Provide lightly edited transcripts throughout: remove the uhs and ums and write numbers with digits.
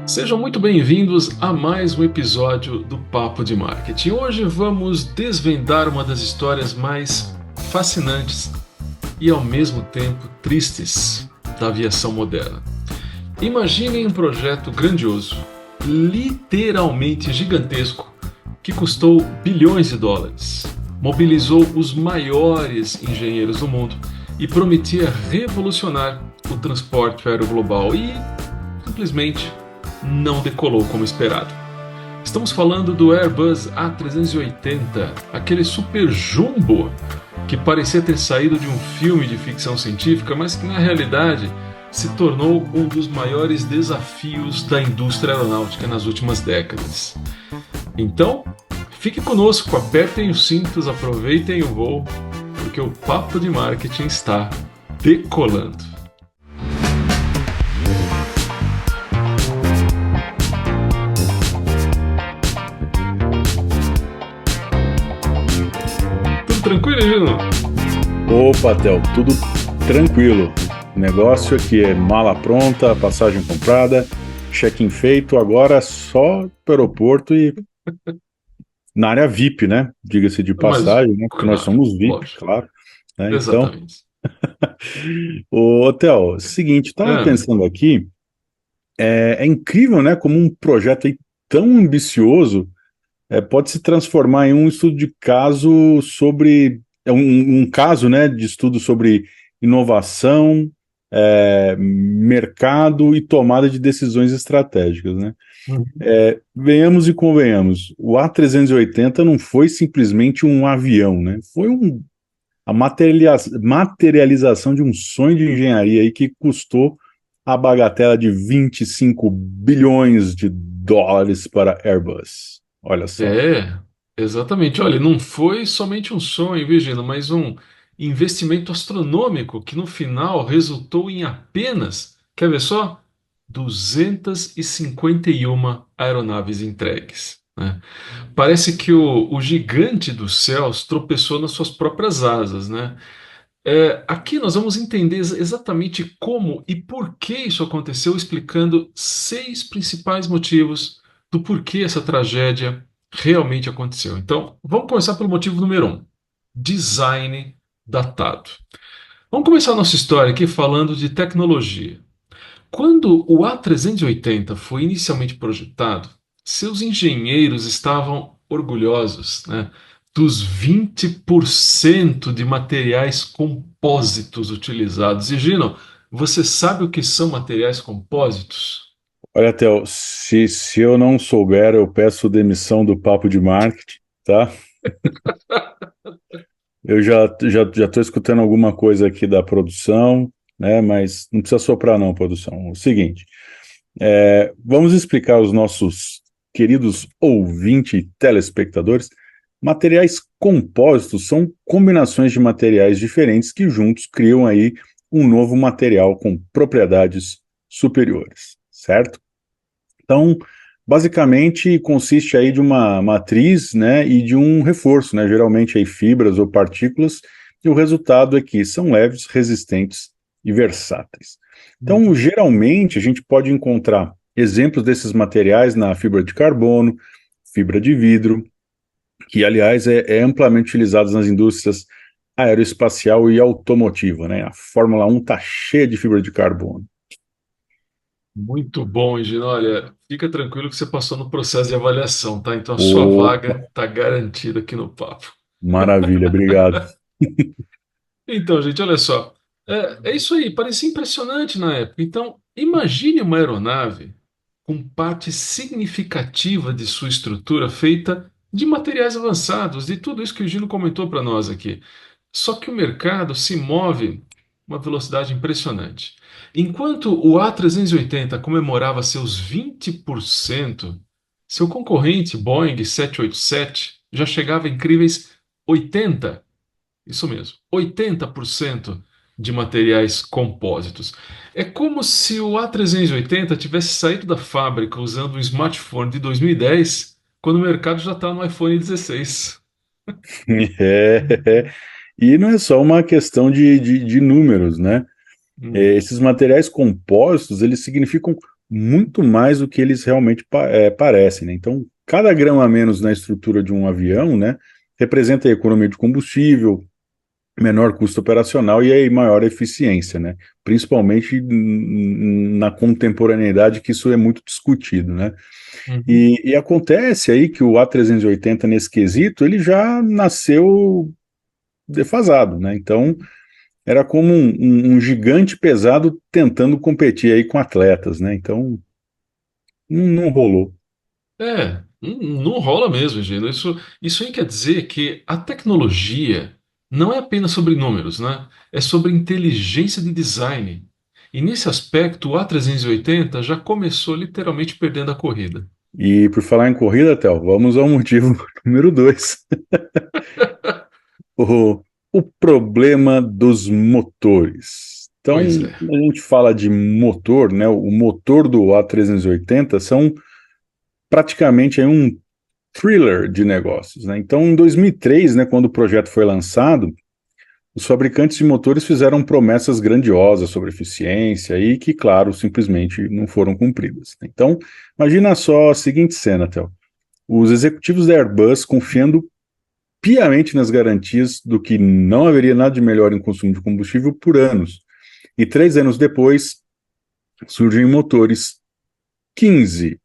Sejam muito bem-vindos a mais um episódio do Papo de Marketing. Hoje vamos desvendar uma das histórias mais fascinantes e ao mesmo tempo tristes da aviação moderna. Imaginem um projeto grandioso, literalmente gigantesco, que custou bilhões de dólares, mobilizou os maiores engenheiros do mundo e prometia revolucionar o transporte aéreo global e simplesmente não decolou como esperado. Estamos falando do Airbus A380, aquele super jumbo que parecia ter saído de um filme de ficção científica, mas que na realidade se tornou um dos maiores desafios da indústria aeronáutica nas últimas décadas. Então, fique conosco, apertem os cintos, aproveitem o voo, porque o Papo de Marketing está decolando. Tranquilo, Gino? Opa, Theo, tudo tranquilo. O negócio aqui é mala pronta, passagem comprada, check-in feito, agora só para o aeroporto e na área VIP, né? Diga-se de Mas, passagem, né? Porque nós claro, somos VIP, lógico. claro. Né? Então, Exatamente. ô, Theo, seguinte, estava Ah, pensando aqui, é incrível, né? Como um projeto aí tão ambicioso pode se transformar em um estudo de caso sobre um caso, né, de estudo sobre inovação, mercado e tomada de decisões estratégicas, né? uhum. Venhamos e convenhamos, o A380 não foi simplesmente um avião, né? Foi a materialização de um sonho de engenharia aí que custou a bagatela de 25 bilhões de dólares para a Airbus. Olha só. É, exatamente. Olha, não foi somente um sonho, Virginia, mas um investimento astronômico que no final resultou em apenas, quer ver só? 251 aeronaves entregues, né? Parece que o gigante dos céus tropeçou nas suas próprias asas, né? Aqui nós vamos entender exatamente como e por que isso aconteceu, explicando 6 principais motivos do porquê essa tragédia realmente aconteceu. Então, vamos começar pelo motivo número um: design datado. Vamos começar a nossa história aqui falando de tecnologia. Quando o A380 foi inicialmente projetado, seus engenheiros estavam orgulhosos, né, dos 20% de materiais compósitos utilizados. E Gino, você sabe o que são materiais compósitos? Olha, Theo, se eu não souber, eu peço demissão do papo de marketing, tá? Eu já estou escutando alguma coisa aqui da produção, né? Mas não precisa soprar não, produção. O seguinte, vamos explicar aos nossos queridos ouvintes e telespectadores. Materiais compósitos são combinações de materiais diferentes que juntos criam aí um novo material com propriedades superiores, certo? Então, basicamente, consiste aí de uma matriz, né, e de um reforço, né, geralmente aí fibras ou partículas, e o resultado é que são leves, resistentes e versáteis. Então, Uhum. geralmente, a gente pode encontrar exemplos desses materiais na fibra de carbono, fibra de vidro, que, aliás, é amplamente utilizado nas indústrias aeroespacial e automotiva, né? A Fórmula 1 está cheia de fibra de carbono. Muito bom, Gino. Olha, fica tranquilo que você passou no processo de avaliação, tá? Então a sua Opa, vaga está garantida aqui no papo. maravilha, obrigado. Então, gente, olha só. É isso aí, parecia impressionante na época. Então, imagine uma aeronave com parte significativa de sua estrutura feita de materiais avançados, de tudo isso que o Gino comentou para nós aqui. Só que o mercado se move uma velocidade impressionante. Enquanto o A380 comemorava seus 20%, seu concorrente Boeing 787 já chegava a incríveis 80%. Isso mesmo, 80% de materiais compósitos. É como se o A380 tivesse saído da fábrica usando um smartphone de 2010, quando o mercado já está no iPhone 16. É, e não é só uma questão de números, né? Hum, Esses materiais compostos, eles significam muito mais do que eles realmente parecem, né? Então, cada grama a menos na estrutura de um avião, né, representa a economia de combustível, menor custo operacional e aí maior eficiência, né? Principalmente na contemporaneidade, que isso é muito discutido, né? Uhum. E acontece aí que o A380 nesse quesito, ele já nasceu defasado, né? Então, era como um gigante pesado tentando competir aí com atletas, né? Então, não rolou. Não rola mesmo, Gino. Isso aí quer dizer que a tecnologia não é apenas sobre números, né? É sobre inteligência de design. E nesse aspecto, o A380 já começou literalmente perdendo a corrida. E por falar em corrida, Théo, vamos ao motivo número 2. O, o problema dos motores. Então, Pois é. a gente fala de motor, né? O motor do A380 são praticamente aí um thriller de negócios, né? Então, em 2003, né, quando o projeto foi lançado, os fabricantes de motores fizeram promessas grandiosas sobre eficiência e que, claro, simplesmente não foram cumpridas. Então, imagina só a seguinte cena, Théo. Os executivos da Airbus confiando piamente nas garantias do que não haveria nada de melhor em consumo de combustível por anos. E 3 anos depois, surgem motores 15%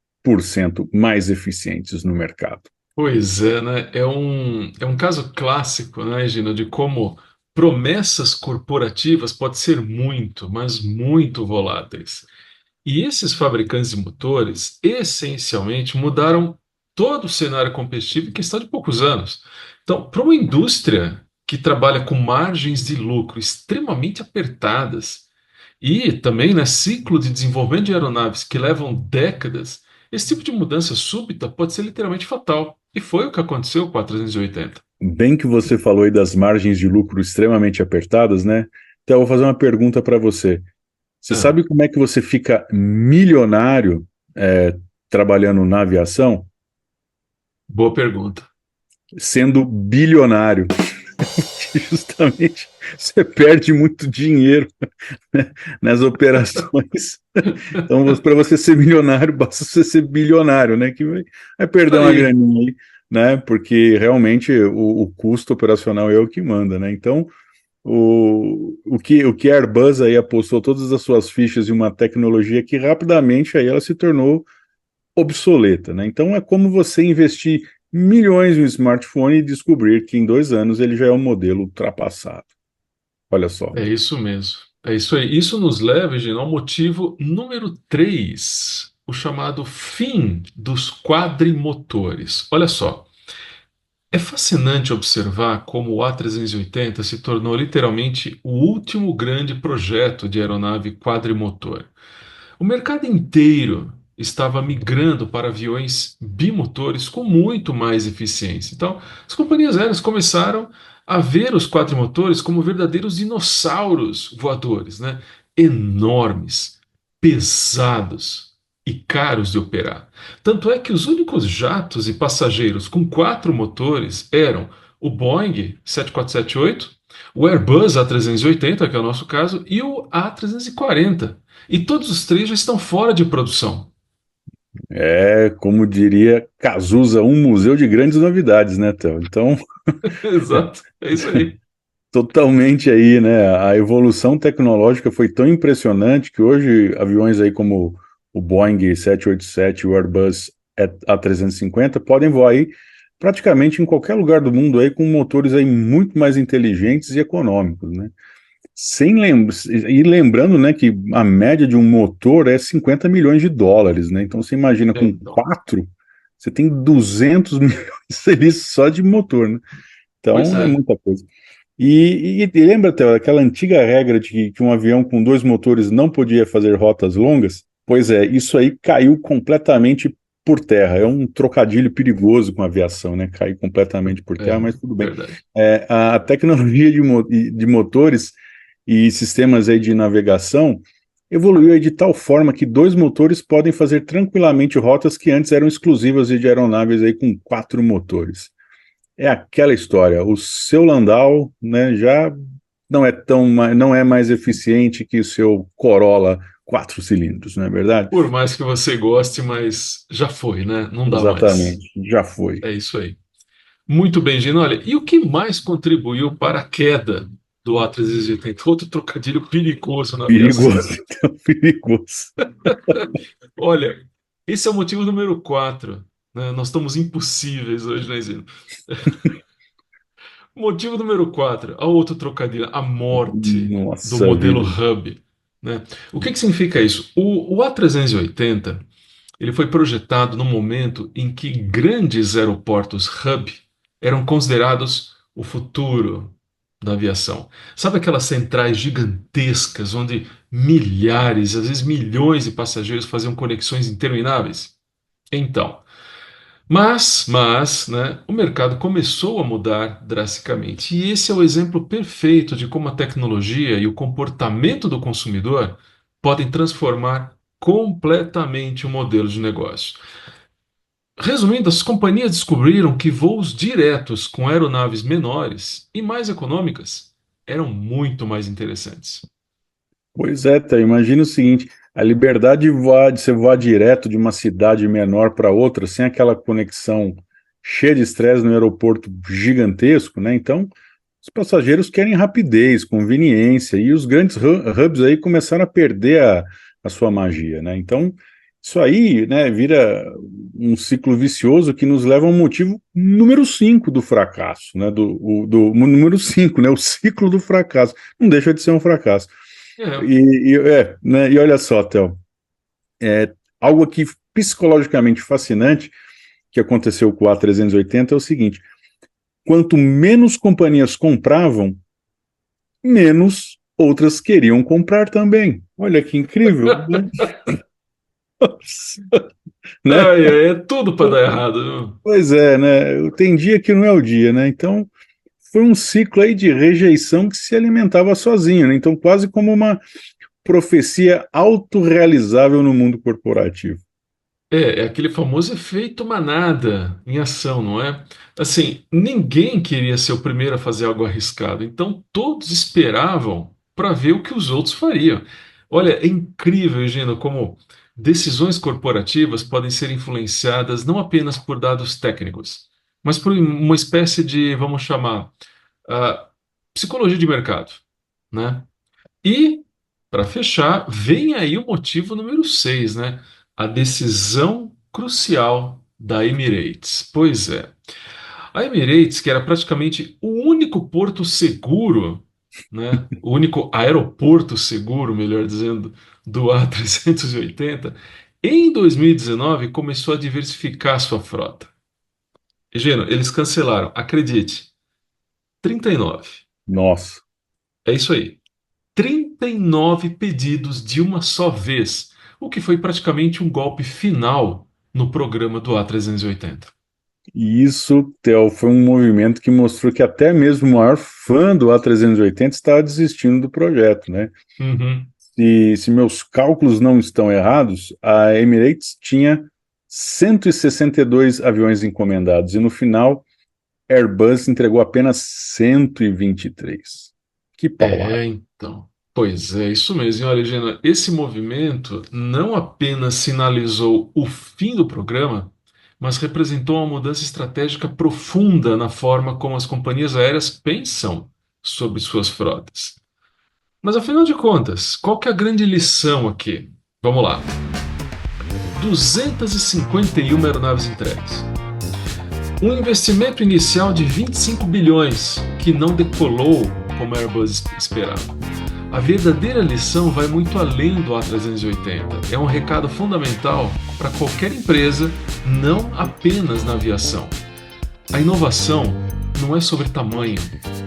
mais eficientes no mercado. Pois é, né? É um caso clássico, né, Gino, de como promessas corporativas podem ser muito, mas muito voláteis. E esses fabricantes de motores, essencialmente, mudaram todo o cenário competitivo em questão de poucos anos. Então, para uma indústria que trabalha com margens de lucro extremamente apertadas e também, né, ciclo de desenvolvimento de aeronaves que levam décadas, esse tipo de mudança súbita pode ser literalmente fatal. E foi o que aconteceu com a 380. Bem que você falou aí das margens de lucro extremamente apertadas, né? Então, eu vou fazer uma pergunta para você. Você Ah, sabe como é que você fica milionário trabalhando na aviação? boa pergunta. Sendo bilionário. Justamente você perde muito dinheiro, né, nas operações. Então, para você ser milionário, basta você ser bilionário, né? Que vai Isso perder uma aí. graninha aí, né? Porque realmente o custo operacional é o que manda, né? Então, o que a Airbus aí apostou todas as suas fichas em uma tecnologia que rapidamente aí ela se tornou obsoleta, né? Então é como você investir milhões em um smartphone e descobrir que em 2 anos ele já é um modelo ultrapassado. Olha só. É isso mesmo. É isso aí. Isso nos leva, Gino, ao motivo número 3, o chamado fim dos quadrimotores. Olha só, é fascinante observar como o A380 se tornou literalmente o último grande projeto de aeronave quadrimotor. O mercado inteiro estava migrando para aviões bimotores com muito mais eficiência. Então, as companhias aéreas começaram a ver os quadrimotores como verdadeiros dinossauros voadores, né? Enormes, pesados e caros de operar. Tanto é que os únicos jatos e passageiros com 4 motores eram o Boeing 747-8, o Airbus A380, que é o nosso caso, e o A340. E todos os três já estão fora de produção. É, como diria Cazuza, um museu de grandes novidades, né, Théo? Então, Exato, é isso aí. totalmente aí, né? A evolução tecnológica foi tão impressionante que hoje aviões aí como o Boeing 787 e o Airbus A350 podem voar aí praticamente em qualquer lugar do mundo aí com motores aí muito mais inteligentes e econômicos, né? E lembrando, né, que a média de um motor é 50 milhões de dólares, né? Então você imagina É, com não. quatro, você tem 200 milhões ali só de motor, né? Pois Então é é. muita coisa. E lembra, Theo, aquela antiga regra de que um avião com 2 motores não podia fazer rotas longas? Pois é, isso aí caiu completamente por terra. É um trocadilho perigoso com a aviação, né? Cair completamente por terra, É, mas tudo bem. verdade. A tecnologia de motores e sistemas aí de navegação evoluiu aí de tal forma que 2 motores podem fazer tranquilamente rotas que antes eram exclusivas de aeronaves aí com 4 motores. É aquela história. O seu Landau, né, já não é mais eficiente que o seu Corolla 4 cilindros, não é verdade? Por mais que você goste, mas já foi, né? Não dá mais. Exatamente, já foi. É isso aí. Muito bem, Gino. Olha, e o que mais contribuiu para a queda do A380? Outro trocadilho perigoso na aviação. Perigoso, então, perigoso. Olha, esse é o motivo número 4. Né? Nós estamos impossíveis hoje, né, Gino? Motivo número 4, a outro trocadilho, a morte do Nossa modelo vida. Hub. Né? O que significa isso? O A380 ele foi projetado no momento em que grandes aeroportos Hub eram considerados o futuro da aviação. Sabe aquelas centrais gigantescas onde milhares, às vezes milhões de passageiros faziam conexões intermináveis? Então, né, o mercado começou a mudar drasticamente. E esse é o exemplo perfeito de como a tecnologia e o comportamento do consumidor podem transformar completamente o modelo de negócio. Resumindo, as companhias descobriram que voos diretos com aeronaves menores e mais econômicas eram muito mais interessantes. Pois é, tá, imagina o seguinte, a liberdade de você voar direto de uma cidade menor para outra, sem aquela conexão cheia de estresse no aeroporto gigantesco, né? Então, os passageiros querem rapidez, conveniência, e os grandes hubs aí começaram a perder a sua magia, né? Então, isso aí, né, vira um ciclo vicioso que nos leva ao motivo número 5 do fracasso, né? Do número 5, né? O ciclo do fracasso. Não deixa de ser um fracasso. É, Né, e olha só, Theo, algo aqui psicologicamente fascinante que aconteceu com o A380 é o seguinte: quanto menos companhias compravam, menos outras queriam comprar também. Olha que incrível, né? Né? é tudo para dar errado, viu? Pois é, né? Tem dia que não é o dia, né? Então, foi um ciclo aí de rejeição que se alimentava sozinho, né? Então, quase como uma profecia autorrealizável no mundo corporativo. É aquele famoso efeito manada em ação, não é? Assim, ninguém queria ser o primeiro a fazer algo arriscado, então todos esperavam para ver o que os outros fariam. Olha, é incrível, Gino, como decisões corporativas podem ser influenciadas não apenas por dados técnicos, mas por uma espécie de, vamos chamar, ah, psicologia de mercado, né? E, para fechar, vem aí o motivo número 6, né? A decisão crucial da Emirates. Pois é. A Emirates, que era praticamente o único porto seguro, né? O único aeroporto seguro, melhor dizendo, do A380, em 2019 começou a diversificar sua frota. E, Geno, eles cancelaram, acredite, 39. Nossa. É isso aí. 39 pedidos de uma só vez, o que foi praticamente um golpe final no programa do A380. E isso, Theo, foi um movimento que mostrou que até mesmo o maior fã do A380 estava desistindo do projeto, né? Uhum. Se meus cálculos não estão errados, a Emirates tinha 162 aviões encomendados e no final Airbus entregou apenas 123. Que paulada. Então. Pois é, isso mesmo. E olha, Gina, esse movimento não apenas sinalizou o fim do programa, mas representou uma mudança estratégica profunda na forma como as companhias aéreas pensam sobre suas frotas. Mas afinal de contas, qual que é a grande lição aqui? Vamos lá. 251 aeronaves entregues. Um investimento inicial de 25 bilhões, que não decolou como a Airbus esperava. A verdadeira lição vai muito além do A380. É um recado fundamental para qualquer empresa, não apenas na aviação. A inovação não é sobre tamanho,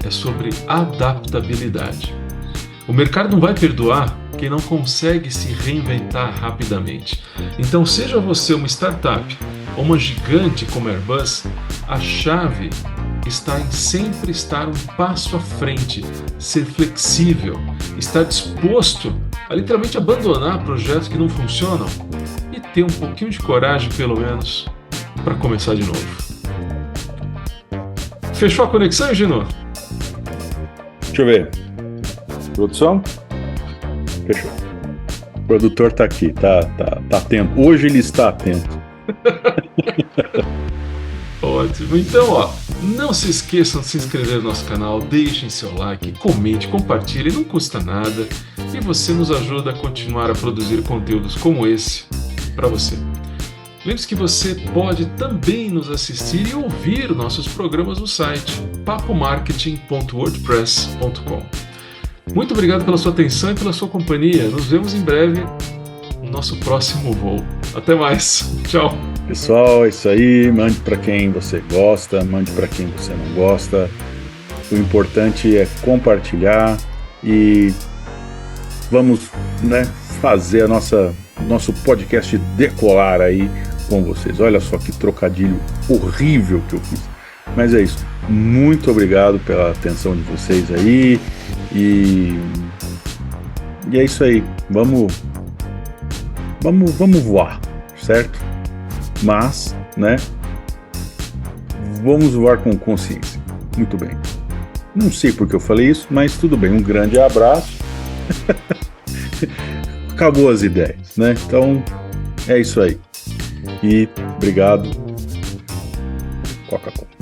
é sobre adaptabilidade. O mercado não vai perdoar quem não consegue se reinventar rapidamente. Então, seja você uma startup ou uma gigante como a Airbus, a chave está em sempre estar um passo à frente, ser flexível, estar disposto a literalmente abandonar projetos que não funcionam e ter um pouquinho de coragem, pelo menos, para começar de novo. Fechou a conexão, Gino? Deixa eu ver. Produção? Fechou. produtor tá aqui, tá atento. Hoje ele está atento. Ótimo. Então, não se esqueçam de se inscrever no nosso canal, deixem seu like, comente, compartilhe, não custa nada e você nos ajuda a continuar a produzir conteúdos como esse para você. Lembre-se que você pode também nos assistir e ouvir nossos programas no site papomarketing.wordpress.com. Muito obrigado pela sua atenção e pela sua companhia. Nos vemos em breve no nosso próximo voo. Até mais. Tchau. Pessoal, é isso aí. Mande para quem você gosta, mande para quem você não gosta. O importante é compartilhar e vamos, fazer nosso podcast decolar aí com vocês. Olha só que trocadilho horrível que eu fiz. Mas é isso. Muito obrigado pela atenção de vocês aí. E é isso aí. Vamos voar, certo? Mas, vamos voar com consciência. Muito bem. Não sei porque eu falei isso, mas tudo bem. Um grande abraço. Acabou as ideias, Então, é isso aí. E obrigado. Coca-Cola.